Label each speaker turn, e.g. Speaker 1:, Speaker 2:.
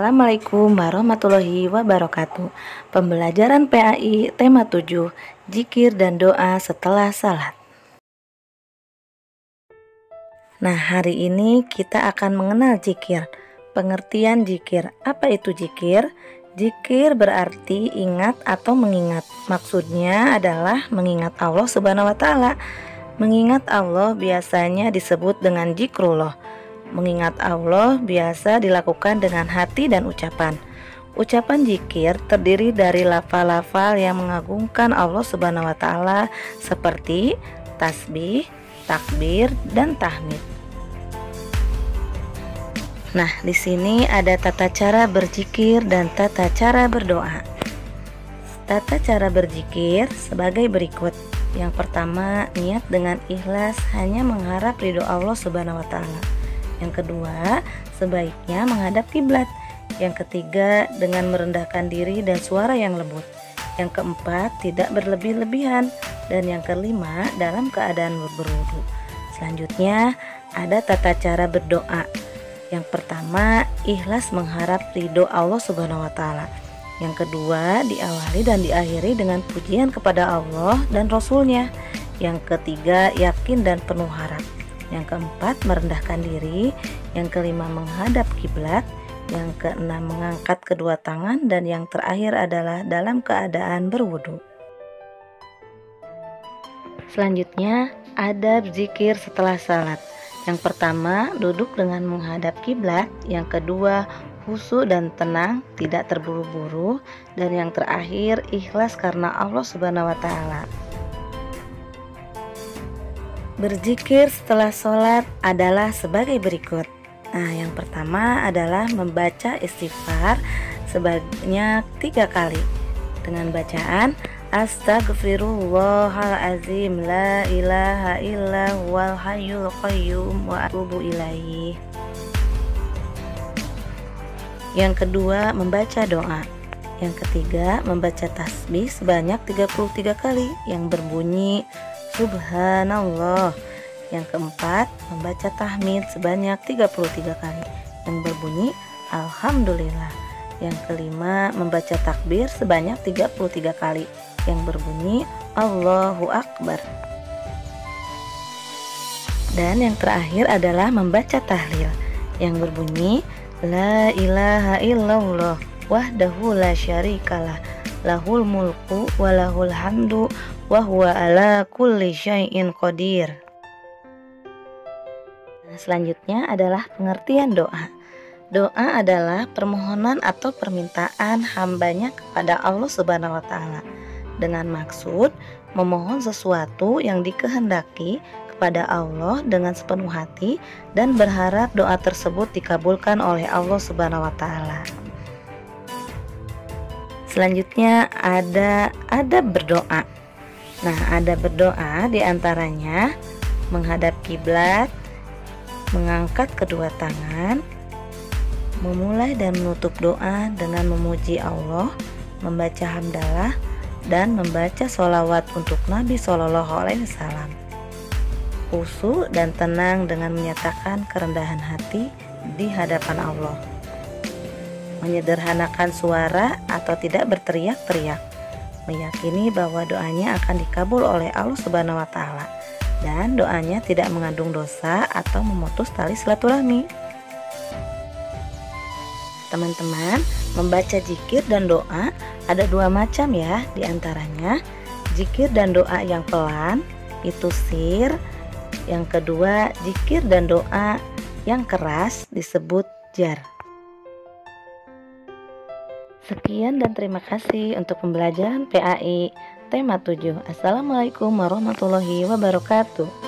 Speaker 1: Assalamualaikum warahmatullahi wabarakatuh. Pembelajaran PAI tema 7, Zikir dan doa setelah salat. Nah, hari ini kita akan mengenal zikir. Pengertian zikir. Apa itu zikir? Zikir berarti ingat atau mengingat. Maksudnya adalah mengingat Allah Subhanahu wa taala. Mengingat Allah biasanya disebut dengan zikrullah. Mengingat Allah biasa dilakukan dengan hati dan ucapan. Ucapan zikir terdiri dari lafal-lafal yang mengagungkan Allah Subhanahu wa taala seperti tasbih, takbir, dan tahmid. Nah, di sini ada tata cara berzikir dan tata cara berdoa. Tata cara berzikir sebagai berikut. Yang pertama, niat dengan ikhlas hanya mengharap ridho Allah Subhanahu wa taala. Yang kedua, sebaiknya menghadap kiblat. Yang ketiga, dengan merendahkan diri dan suara yang lembut. Yang keempat, tidak berlebih-lebihan. Dan yang kelima, dalam keadaan berwudu. Selanjutnya, ada tata cara berdoa. Yang pertama, ikhlas mengharap ridho Allah Subhanahu wa taala. Yang kedua, diawali dan diakhiri dengan pujian kepada Allah dan Rasul-Nya. Yang ketiga, yakin dan penuh harap. Yang keempat, merendahkan diri. Yang kelima, menghadap kiblat. Yang keenam, mengangkat kedua tangan. Dan yang terakhir adalah dalam keadaan berwudu. Selanjutnya, adab zikir setelah salat. Yang pertama, duduk dengan menghadap kiblat. Yang kedua, khusyuk dan tenang, tidak terburu-buru. Dan yang terakhir, ikhlas karena Allah Subhanahu wa taala. Berzikir setelah sholat adalah sebagai berikut. Nah, yang pertama adalah membaca istighfar sebanyak 3 kali dengan bacaan Astaghfirullahalazim, la ilaha illa huwal hayyul qayyum wa atubu ilaihi. Yang kedua, membaca doa. Yang ketiga, membaca tasbih sebanyak 33 kali yang berbunyi Subhanallah. Yang keempat, membaca tahmid sebanyak 33 kali yang berbunyi Alhamdulillah. Yang kelima, membaca takbir sebanyak 33 kali yang berbunyi Allahu Akbar. Dan yang terakhir adalah membaca tahlil yang berbunyi La ilaha illallah wahdahu la syarikalah lahul mulku wa lahul hamdu wa huwa ala kulli syai'in qadir. Nah, selanjutnya adalah pengertian doa. Doa adalah permohonan atau permintaan hambanya kepada Allah Subhanahu wa taala dengan maksud memohon sesuatu yang dikehendaki kepada Allah dengan sepenuh hati dan berharap doa tersebut dikabulkan oleh Allah Subhanahu wa taala. Selanjutnya ada adab berdoa. Nah, adab berdoa diantaranya menghadap kiblat, mengangkat kedua tangan, memulai dan menutup doa dengan memuji Allah, membaca hamdalah, dan membaca sholawat untuk Nabi Shallallahu Alaihi Wasallam. Khusyuk dan tenang dengan menyatakan kerendahan hati di hadapan Allah. Menyederhanakan suara atau tidak berteriak-teriak. Meyakini bahwa doanya akan dikabul oleh Allah Subhanahu wa taala dan doanya tidak mengandung dosa atau memutus tali silaturahmi. Teman-teman, membaca zikir dan doa ada 2 macam ya, diantaranya zikir dan doa yang pelan itu sir. Yang kedua, zikir dan doa yang keras disebut jar. Sekian dan terima kasih untuk pembelajaran PAI tema 7. Assalamualaikum warahmatullahi wabarakatuh.